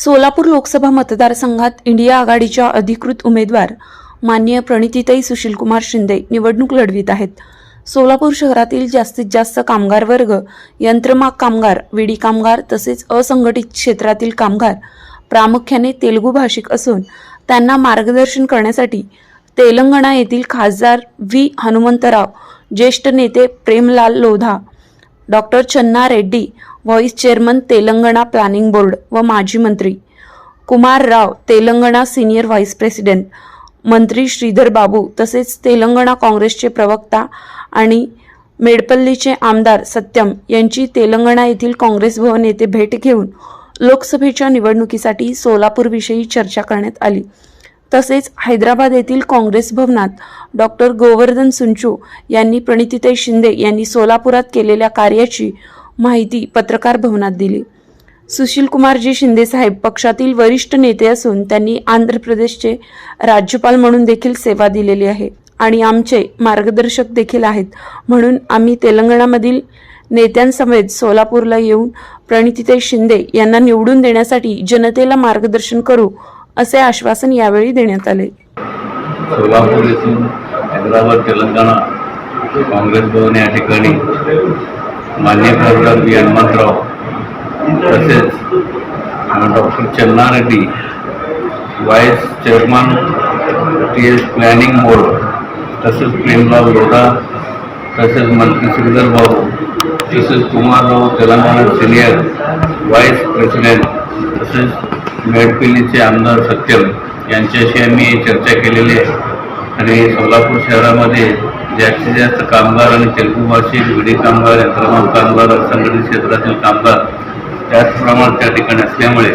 सोलापूर लोकसभा मतदारसंघात इंडिया आघाडीच्या अधिकृत उमेदवार माननीय प्रणितीताई सुशीलकुमार शिंदे निवडणूक लढवित आहेत. सोलापूर शहरातील जास्तीत जास्त कामगार वर्ग, यंत्रमाग कामगार, विडी कामगार तसेच असंघटित क्षेत्रातील कामगार प्रामुख्याने तेलुगू भाषिक असून त्यांना मार्गदर्शन करण्यासाठी तेलंगणा येथील खासदार व्ही हनुमंतराव, ज्येष्ठ नेते Premlal Lodha, doctor Channa Reddy, vice chairman Telangana planning board व माजी मंत्री Kumar Rao, Telangana senior vice president, मंत्री श्रीधर बाबू तसेच तेलंगणा काँग्रेसचे प्रवक्ता आणि मेडपल्लीचे आमदार सत्यम यांची तेलंगणा येथील काँग्रेस भवन येथे भेट घेऊन लोकसभेच्या निवडणुकीसाठी सोलापूरविषयी चर्चा करण्यात आली. तसेच हैदराबाद येथील काँग्रेस भवनात डॉक्टर गोवर्धन सुंचू यांनी प्रणितीताई शिंदे यांनी सोलापुरात केलेल्या कार्याची माहिती पत्रकार भवनात दिली. सुशीलकुमारजी शिंदे साहेब पक्षातील वरिष्ठ नेते असून त्यांनी आंध्र प्रदेशचे राज्यपाल म्हणून देखील सेवा दिलेली आहे आणि आमचे मार्गदर्शक देखील आहेत. म्हणून आम्ही तेलंगणामधील नेत्यांसमेत सोलापूरला येऊन प्रणितीताई शिंदे यांना निवडून देण्यासाठी जनतेला मार्गदर्शन करू असे आश्वासन यावेळी देण्यात आले. सोलापूर येथून हैदराबाद तेलंगणा काँग्रेस भवन या ठिकाणी माननीय खासदार व्ही हनुमंतराव तसेच doctor Channa Reddy, vice chairman TS planning board तसेच प्रेमलाल लोधा तसेच मंत्री श्रीधर बाबू तसेच Kumarrao, Telangana senior vice president तसेच मेडपिल्लीचे आमदार सत्यम यांच्याशी आम्ही चर्चा केलेली आहे. आणि सोलापूर शहरामध्ये जास्तीत जास्त कामगार आणि तेलुगू भाषिक, विडी कामगार, यंत्रमाग कामगार, असंघटित क्षेत्रातील कामगार त्याच प्रमाणात त्या ठिकाणी असल्यामुळे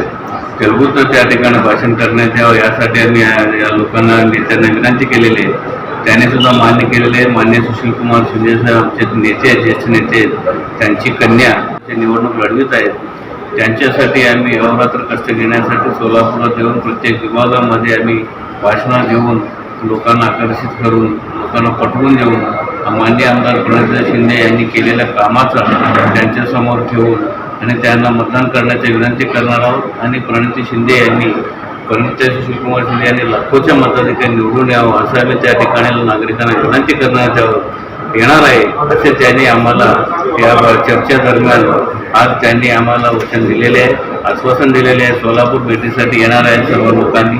तेलुगूचं त्या ठिकाणी भाषण करण्यात यावं यासाठी आम्ही या लोकांना नेत्यांना विनंती केलेली आहे. त्याने सुद्धा मान्य केलेले आहे. मान्य सुशीलकुमार शिंदे साहेब आमचे नेते आहेत, ज्येष्ठ नेते आहेत, त्यांची कन्या जे निवडणूक लढवित आहेत त्यांच्यासाठी आम्ही अहोरात्र कष्ट घेण्यासाठी सोलापुरात येऊन प्रत्येक विभागामध्ये आम्ही भाषणं देऊन लोकांना आकर्षित करून लोकांना पटवून देऊन माननीय आमदार प्रणितीताई शिंदे यांनी केलेल्या कामाचा त्यांच्यासमोर ठेवून आणि त्यांना मतदान करण्याची विनंती करणार आहोत. आणि प्रणिती शिंदे यांनी प्रणितीताई सुशीलकुमार शिंदे यांनी लाखोच्या मताधिकारी निवडून यावं असं आम्ही त्या ठिकाणी नागरिकांना विनंती करण्यात येणार आहे असे त्यांनी आम्हाला या चर्चेदरम्यान आज त्यांनी आम्हाला वचन दिलेले आहे, आश्वासन दिलेले आहे. सोलापूर भेटीसाठी येणार आहे सर्व लोकांनी.